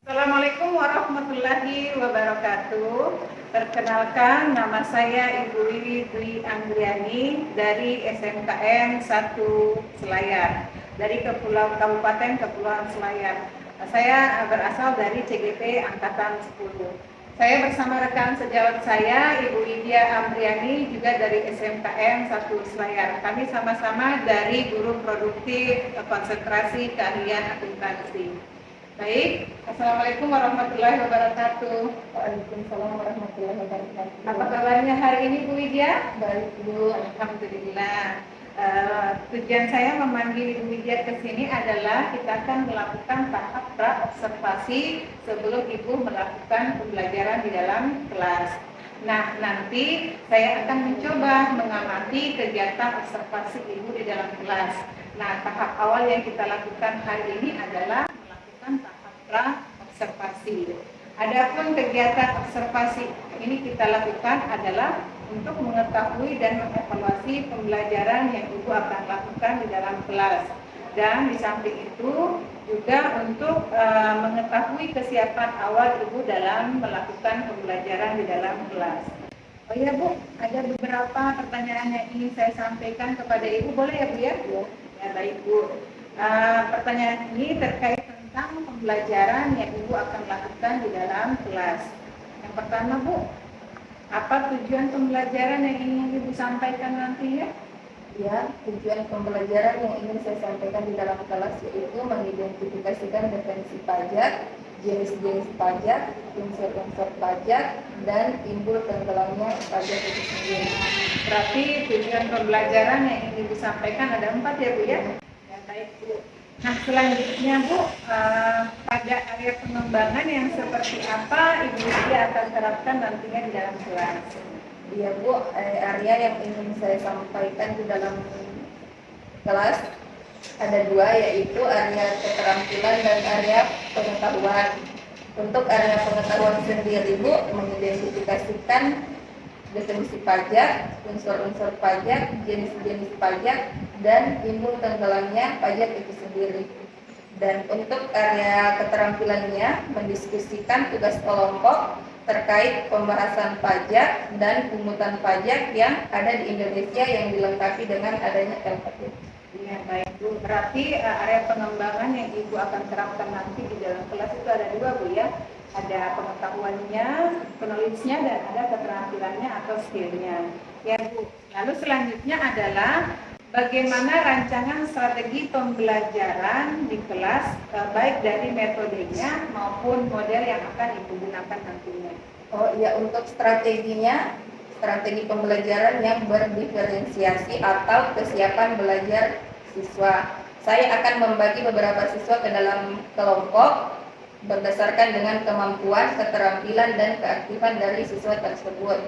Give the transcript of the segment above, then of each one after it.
Assalamualaikum warahmatullahi wabarakatuh. Perkenalkan, nama saya Ibu Wiwi Dwi Anggriani dari SMKN 1 Selayar, dari Kabupaten Kepulauan Selayar. Saya berasal dari CGP Angkatan 10. Saya bersama rekan sejawat saya, Ibu Widya Amriani, juga dari SMKN 1 Selayar. Kami sama-sama dari Guru Produktif Konsentrasi Keahlian Akuntansi. Baik, Assalamualaikum warahmatullahi wabarakatuh. Waalaikumsalam warahmatullahi wabarakatuh. Apa kabarnya hari ini Bu Widya? Baik Bu. Alhamdulillah. Tujuan saya memanggil Ibu Widya ke sini adalah kita akan melakukan tahap pra-observasi sebelum Ibu melakukan pembelajaran di dalam kelas. Nah, nanti saya akan mencoba mengamati kegiatan observasi Ibu di dalam kelas. Nah, tahap awal yang kita lakukan hari ini adalah tahap pra-observasi. Adapun kegiatan observasi ini kita lakukan adalah untuk mengetahui dan mengevaluasi pembelajaran yang Ibu akan lakukan di dalam kelas. Dan di samping itu juga untuk mengetahui kesiapan awal Ibu dalam melakukan pembelajaran di dalam kelas. Oh iya Bu, ada beberapa pertanyaan yang ingin saya sampaikan kepada Ibu, boleh ya Bu ya? Ya baik Bu. Pertanyaan ini terkait tentang pembelajaran yang Ibu akan lakukan di dalam kelas. Yang pertama Bu, apa tujuan pembelajaran yang ingin Ibu sampaikan nantinya? Ya, tujuan pembelajaran yang ingin saya sampaikan di dalam kelas yaitu mengidentifikasikan definisi pajak, jenis-jenis pajak, unsur-unsur pajak, dan timbul tenggelamnya pajak itu sendiri. Berarti tujuan pembelajaran yang ingin Ibu sampaikan ada 4 ya Bu ya? Ya baik Bu. Nah selanjutnya Bu, pada area pengembangan yang seperti apa Ibu Widya akan terapkan nantinya di dalam kelas? Ya Bu, area yang ingin saya sampaikan di dalam kelas ada 2, yaitu area keterampilan dan area pengetahuan. Untuk area pengetahuan sendiri Bu, mengidentifikasikan definisi pajak, unsur-unsur pajak, jenis-jenis pajak, dan timbul tenggelamnya pajak itu sendiri. Dan untuk area keterampilannya, mendiskusikan tugas kelompok terkait pembahasan pajak dan pungutan pajak yang ada di Indonesia yang dilengkapi dengan adanya LKP. Ya baik Bu, berarti area pengembangan yang Ibu akan terapkan nanti di dalam kelas itu ada 2 Bu ya. Ada pengetahuannya, knowledge-nya, dan ada keterampilannya atau skill-nya. Ya Bu, lalu selanjutnya adalah bagaimana rancangan strategi pembelajaran di kelas, baik dari metodenya maupun model yang akan Ibu gunakan nantinya. Oh iya, untuk strateginya, strategi pembelajaran yang berdiferensiasi atau kesiapan belajar siswa. Saya akan membagi beberapa siswa ke dalam kelompok berdasarkan dengan kemampuan, keterampilan, dan keaktifan dari siswa tersebut.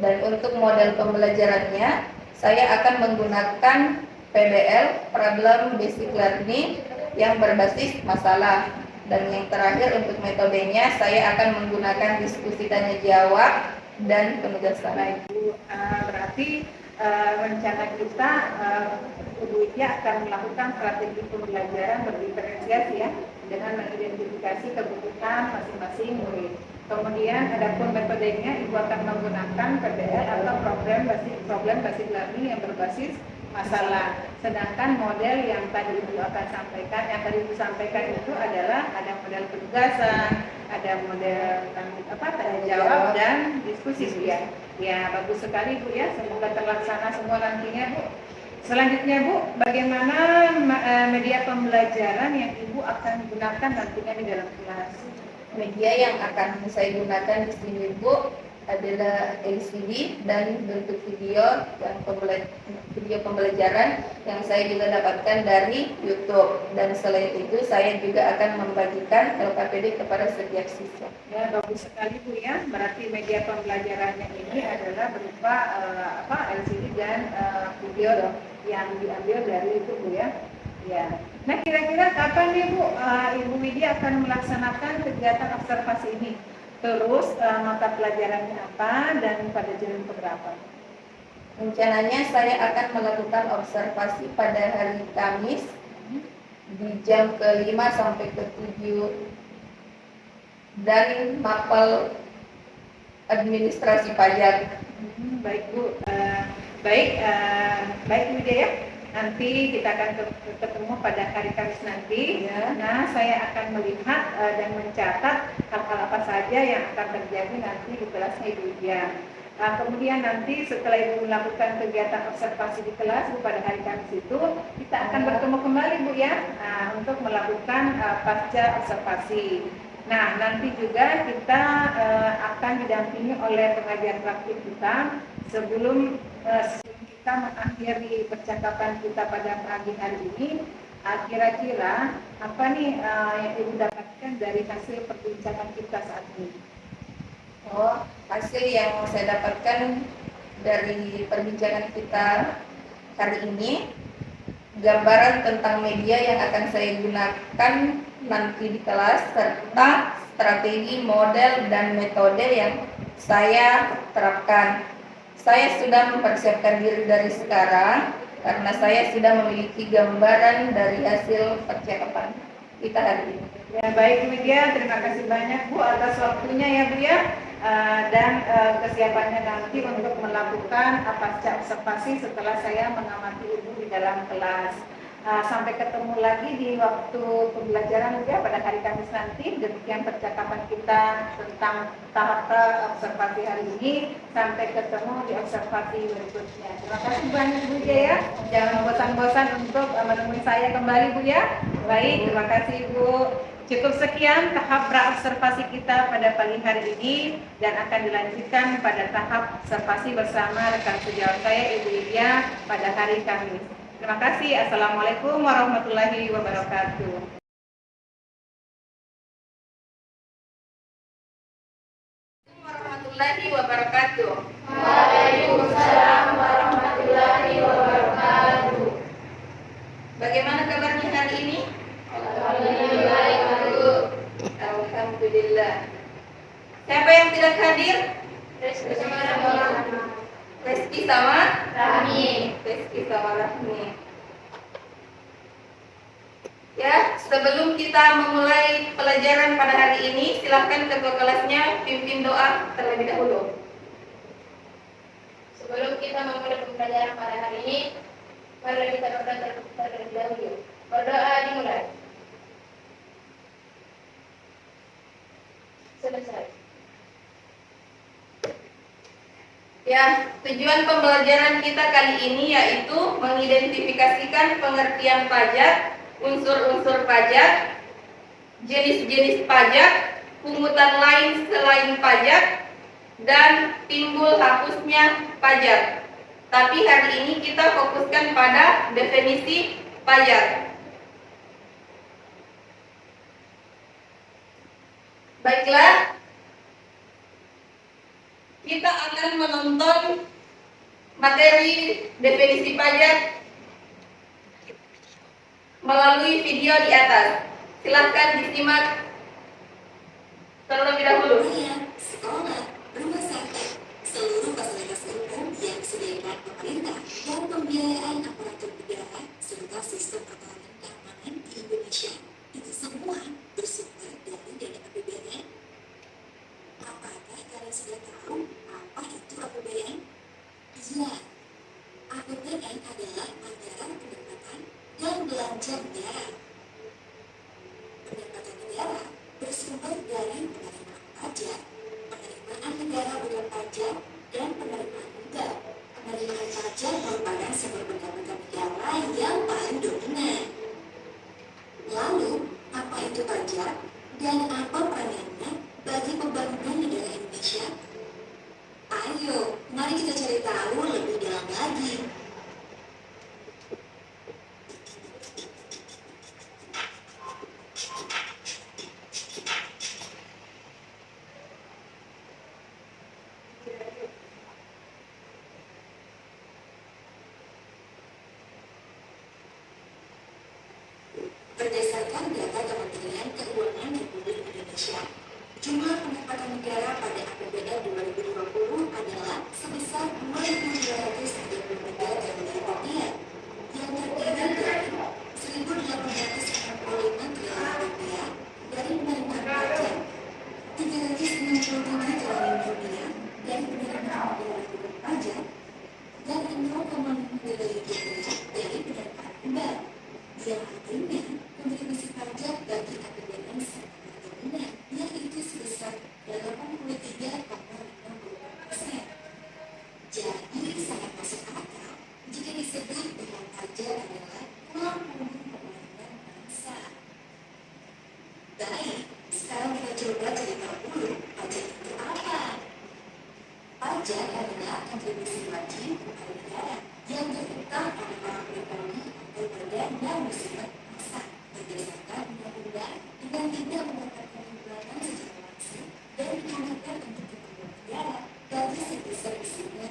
Dan untuk model pembelajarannya, saya akan menggunakan PBL, Problem Basic Learning, yang berbasis masalah. Dan yang terakhir untuk metodenya, saya akan menggunakan diskusi tanya jawab dan penugasan. Baik Bu, berarti rencana kita Ibu Widya akan melakukan strategi pembelajaran berdiferensiasi ya, dengan mengidentifikasi kebutuhan masing-masing murid. Kemudian adapun metodenya Ibu akan menggunakan PBL atau problem basic learning yang berbasis masalah. Sedangkan model yang tadi Ibu akan sampaikan, yang tadi Ibu sampaikan itu adalah ada model penugasan, ada model tanya jawab dan diskusi Bu ya. Ya bagus sekali Bu ya, semoga terlaksana semua nantinya Bu. Selanjutnya Bu, bagaimana media pembelajaran yang Ibu akan gunakan nantinya di dalam kelas? Media yang akan saya gunakan di sini Bu adalah LCD dan bentuk video yang video pembelajaran yang saya juga dapatkan dari YouTube. Dan selain itu saya juga akan membagikan LKPD kepada setiap siswa. Ya bagus sekali Bu ya, berarti media pembelajarannya ini adalah berupa LCD dan video yang diambil dari itu Bu ya. Ya. Nah kira-kira kapan nih Bu Ibu Widya akan melaksanakan kegiatan observasi ini? Terus mata pelajarannya apa dan pada jam berapa? Rencananya saya akan melakukan observasi pada hari Kamis di jam ke-5 sampai ke-7 dan mapel administrasi pajak. Baik Bu, baik Bu Wijaya. Nanti kita akan ketemu pada hari Kamis nanti. Ya. Nah, saya akan melihat dan mencatat hal-hal apa saja yang akan terjadi nanti di kelasnya Ibu Widya. Kemudian nanti setelah Ibu melakukan kegiatan observasi di kelas pada hari Kamis itu, kita akan bertemu kembali Bu ya, untuk melakukan pasca observasi. Nah, nanti juga kita akan didampingi oleh pengajar praktik kita sebelum kita mengakhiri percakapan kita pada pagi hari ini. Kira-kira apa nih yang Ibu dapatkan dari hasil perbincangan kita saat ini? Oh, hasil yang saya dapatkan dari perbincangan kita hari ini, gambaran tentang media yang akan saya gunakan nanti di kelas, serta strategi, model, dan metode yang saya terapkan. Saya sudah mempersiapkan diri dari sekarang karena saya sudah memiliki gambaran dari hasil percakapan kita hari ini. Ya, baik Bu Widya, terima kasih banyak Bu atas waktunya ya Bu ya, dan kesiapannya nanti untuk melakukan pasca observasi setelah saya mengamati Ibu di dalam kelas. Sampai ketemu lagi di waktu pembelajaran ya pada hari Kamis nanti. Demikian percakapan kita tentang tahap observasi hari ini. Sampai ketemu di observasi berikutnya. Terima kasih banyak Bu ya. Jangan bosan-bosan untuk menemui saya kembali Bu ya. Baik, terima kasih Bu. Cukup sekian tahap pra-observasi kita pada pagi hari ini dan akan dilanjutkan pada tahap observasi bersama rekan sejawat saya Ibu Widya pada hari Kamis. Terima kasih. Assalamualaikum warahmatullahi wabarakatuh. Warahmatullahi wabarakatuh. Waalaikumsalam warahmatullahi wabarakatuh. Bagaimana kabarnya hari ini? Alhamdulillah, Ibu. Alhamdulillah. Siapa yang tidak hadir? Reski sama Reski sama Rahmi. Reski sama Rahmi. Ya, sebelum kita memulai pelajaran pada hari ini, silakan ketua kelasnya pimpin doa terlebih dahulu. Sebelum kita memulai pembelajaran pada hari ini, mari kita berdoa terlebih dahulu. Berdoa dimulai. Selesai. Ya, tujuan pembelajaran kita kali ini yaitu mengidentifikasikan pengertian pajak, unsur-unsur pajak, jenis-jenis pajak, pungutan lain selain pajak, dan timbul hapusnya pajak. Tapi hari ini kita fokuskan pada definisi pajak. Baiklah, kita akan menonton materi definisi pajak melalui video di atas. Silahkan disimak terlebih dahulu. Sekolah, rumah sakit, seluruh fasilitas umum yang disediakan pemerintah dan pembiayaan aparatur negara serta sistem pertahanan keamanan di Indonesia itu semua bersumber dari dana APBN. Apakah kalian sudah tahu apa itu APBN? Ya, APBN adalah anggaran pendapatan dan belanja negara. Pendapatan negara bersumber dari penerimaan pajak, penerimaan negara bukan pajak, dan penerimaan tunggal. Penerimaan pajak merupakan sumber pendapatan negara yang paling dominan. Lalu, apa itu pajak dan apa perannya bagi pembangunan negara Indonesia? Ayo, mari kita cari tahu lebih dalam lagi. Berdasarkan data Kementerian Keuangan Republik Indonesia, jumlah pendapatan negara pada APBN 2020 adalah sebesar 2.233 Baik, sekarang kita coba cari tahu dulu pajak itu apa. Pajak adalah kontribusi wajib kepada negara yang terhutang oleh orang pribadi atau badan yang bersifat maksa berdasarkan undang-undang dengan tidak mendapatkan imbalan secara langsung dan digunakan untuk kepentingan negara bagi sebesar besarnya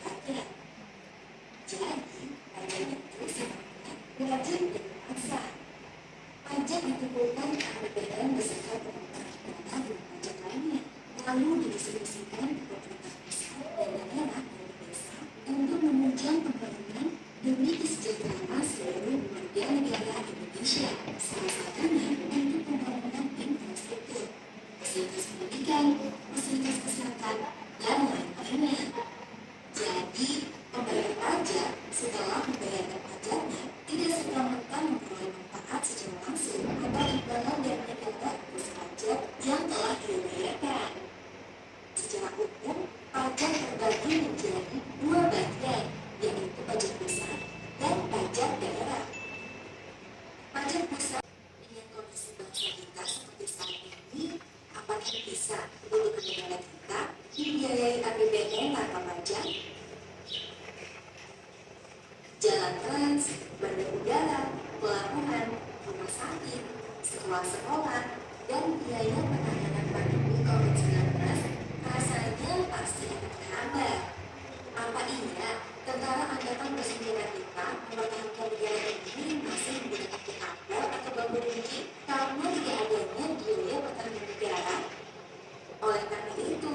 rakyat. Jadi, pajak itu sifatnya wajib dan maksa. Pajak dikumpulkan ke APBN beserta penerimaan dan pajak lainnya, lalu didistribusikan ke pemerintah pusat dan daerah dari desa untuk menunjang pembangunan demi kesejahteraan seluruh warga negara Indonesia, salah satunya untuk pembangunan infrastruktur, fasilitas pendidikan, fasilitas kesehatan, dan lain-lainnya. Jadi, pembayar pajak setelah membayarkan pajaknya tidak serta-merta memperoleh manfaat secara langsung atau imbalan dari negara atas pajak yang telah dibayarkan. Secara umum, pajak terbagi menjadi dua bagian, yaitu pajak pusat dan pajak daerah. Pajak pusat dengan kondisi bangsa kita seperti saat ini, apakah bisa untuk negara kita dibiayai APBN tanpa pajak? Jalan trans, bandar udara, pelabuhan, rumah sakit, sekolah-sekolah, dan biaya penanganan pandemi COVID-19 rasanya pasti akan terhambat. Apa iya tentara angkatan bersenjata kita mempertahankan negara ini masih menggunakan kapal atau bambu runcing karena tidak adanya biaya pertahanan negara? Oleh karena itu,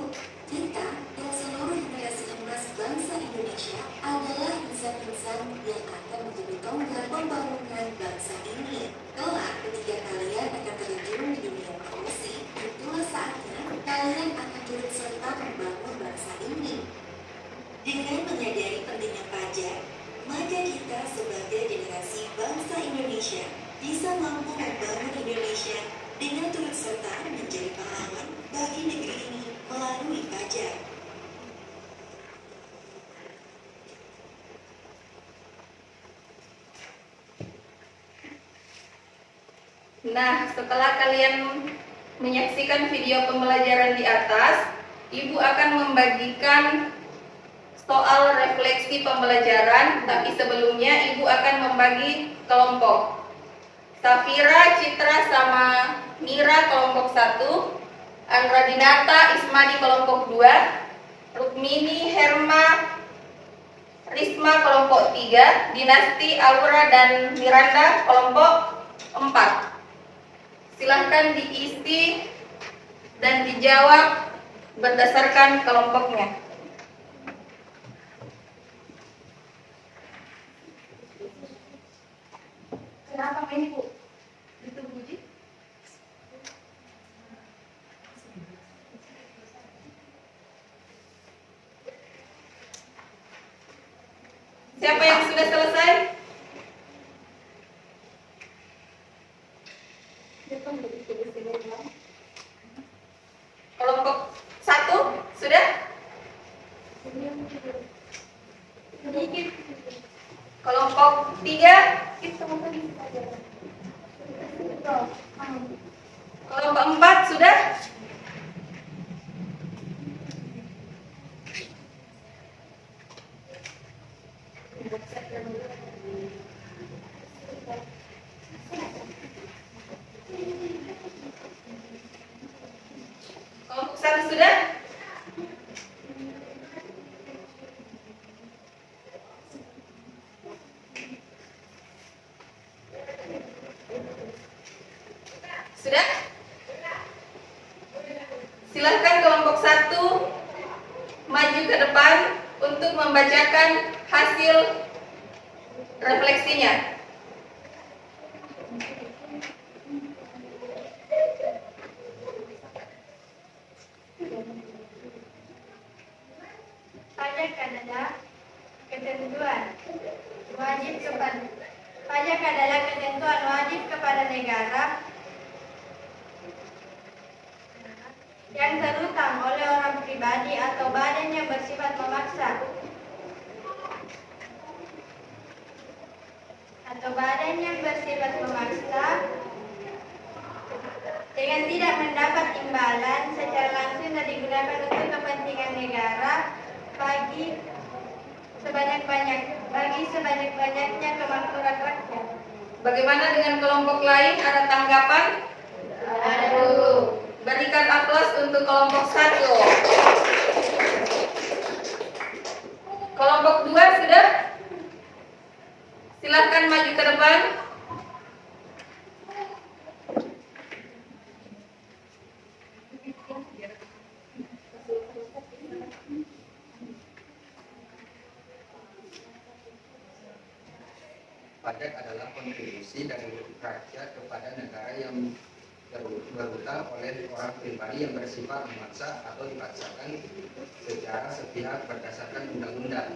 kita dan seluruh generasi emas bangsa Indonesia adalah insan-insan yang akan menjadi tonggak pembangunan bangsa ini. Kelak ketika kalian akan terjun di dunia profesi, itulah saatnya kalian akan turut serta membangun bangsa ini. Dengan menyadari pentingnya pajak, maka kita sebagai generasi bangsa Indonesia bisa mampu membangun Indonesia dengan turut serta menjadi pahlawan bagi negeri ini melalui pajak. Nah, setelah kalian menyaksikan video pembelajaran di atas, Ibu akan membagikan soal refleksi pembelajaran, tapi sebelumnya Ibu akan membagi kelompok. Safira, Citra, sama Mira kelompok 1, Andra Dinata, Isma di kelompok 2, Rukmini, Herma, Risma kelompok 3, Dinasti, Aura, dan Miranda kelompok 4. Silahkan diisi dan dijawab berdasarkan kelompoknya. Kenapa ini, Bu? Ditunggu, Ji? Siapa yang sudah selesai? Kelompok 1 sudah? Kelompok 3 kelompok 4 sudah? Kelompok 1 sudah? Sudah? Silahkan kelompok 1 maju ke depan untuk membacakan hasil refleksinya. Pajak adalah ketentuan wajib kepada negara yang terhutang oleh orang pribadi atau badan yang bersifat memaksa dengan tidak mendapat imbalan secara langsung dan digunakan untuk kepentingan negara bagi sebanyak-banyaknya kemakmuran rakyat. Bagaimana dengan kelompok lain? Ada tanggapan? Ada dulu. Berikan aplaus untuk kelompok 1. Kelompok 2 sudah? Silakan maju ke depan. Pajak adalah kontribusi dari rakyat kepada negara yang berhutang oleh orang pribadi yang bersifat memaksa atau dipaksakan secara sepihak berdasarkan undang-undang.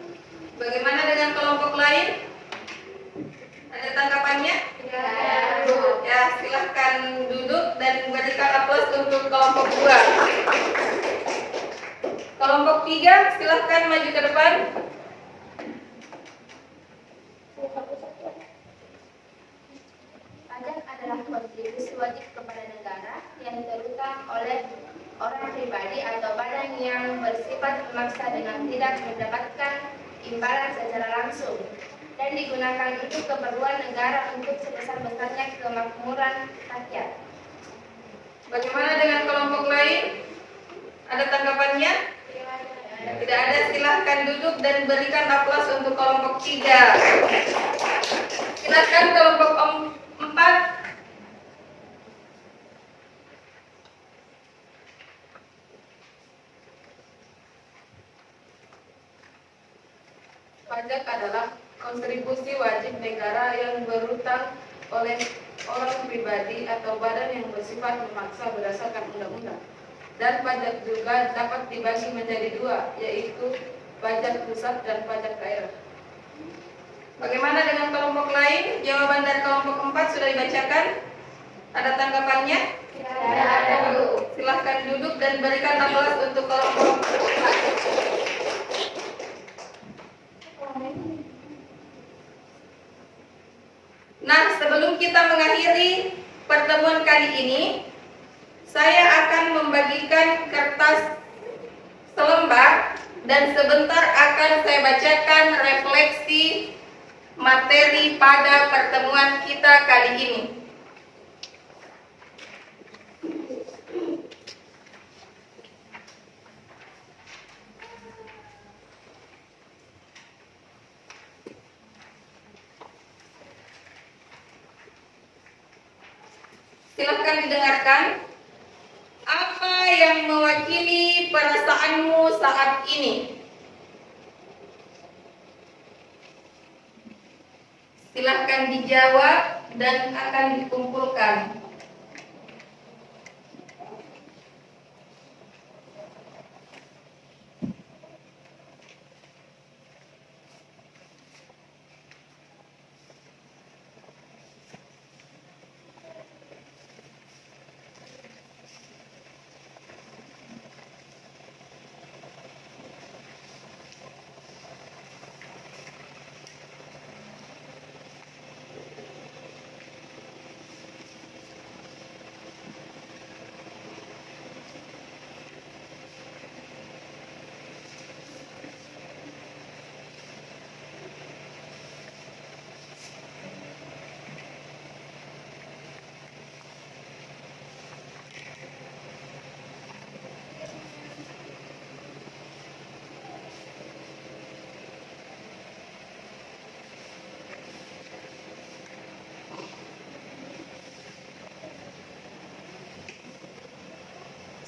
Bagaimana dengan kelompok lain? Ada tanggapannya? Ya, silahkan duduk dan berikan aplaus untuk kelompok 2. Kelompok 3, silahkan maju ke depan. Pajak adalah kontribusi wajib kepada negara yang terutang oleh orang pribadi atau badan yang bersifat memaksa dengan tidak mendapatkan imbalan secara langsung dan digunakan untuk keperluan negara untuk sebesar-besarnya kemakmuran rakyat. Bagaimana dengan kelompok lain? Ada tanggapannya? Tidak ada, silahkan duduk dan berikan aplaus untuk kelompok 3. Silahkan kelompok 4. Pajak adalah kontribusi wajib negara yang berhutang oleh orang pribadi atau badan yang bersifat memaksa berdasarkan undang-undang. Dan pajak juga dapat dibagi menjadi 2, yaitu pajak pusat dan pajak daerah. Bagaimana dengan kelompok lain? Jawaban dari kelompok 4 sudah dibacakan. Ada tanggapannya? Tidak ada, Bu. Silahkan duduk dan berikan aplaus untuk kelompok 4. Nah, sebelum kita mengakhiri pertemuan kali ini, saya akan membagikan kertas selembar dan sebentar akan saya bacakan refleksi materi pada pertemuan kita kali ini. Silakan didengarkan. Apa yang mewakili perasaanmu saat ini? Silakan dijawab dan akan dikumpulkan.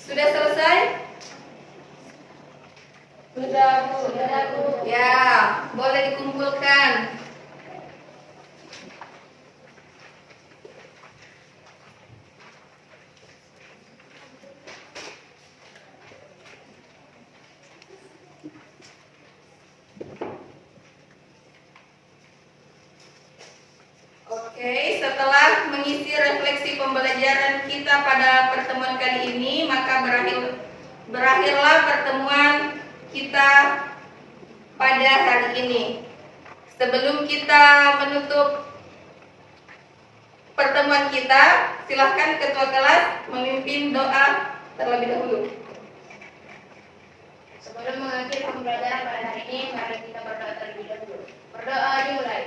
Sudah selesai? Sudah, Bu. Ya, boleh dikumpulkan. Oke, setelah mengisi refleksi pembelajaran kita pada pertemuan kali ini, maka berakhirlah pertemuan kita pada hari ini. Sebelum kita menutup pertemuan kita. Silahkan ketua kelas memimpin doa terlebih dahulu. Sebelum mengakhiri pembelajaran pada hari ini, mari kita berdoa terlebih dahulu. Berdoa dimulai.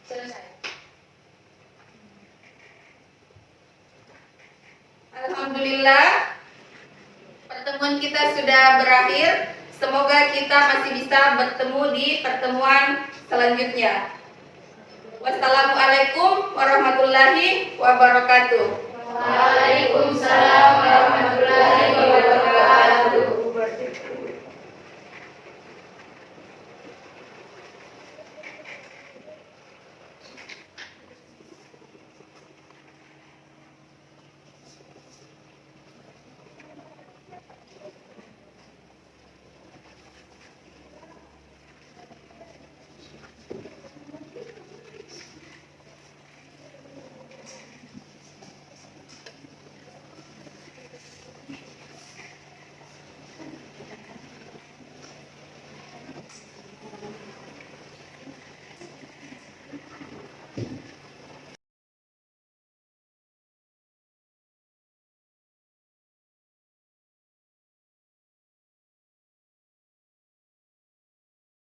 Selesai. Alhamdulillah, pertemuan kita sudah berakhir. Semoga kita masih bisa bertemu di pertemuan selanjutnya. Wassalamualaikum warahmatullahi wabarakatuh. Waalaikumsalam warahmatullahi wabarakatuh.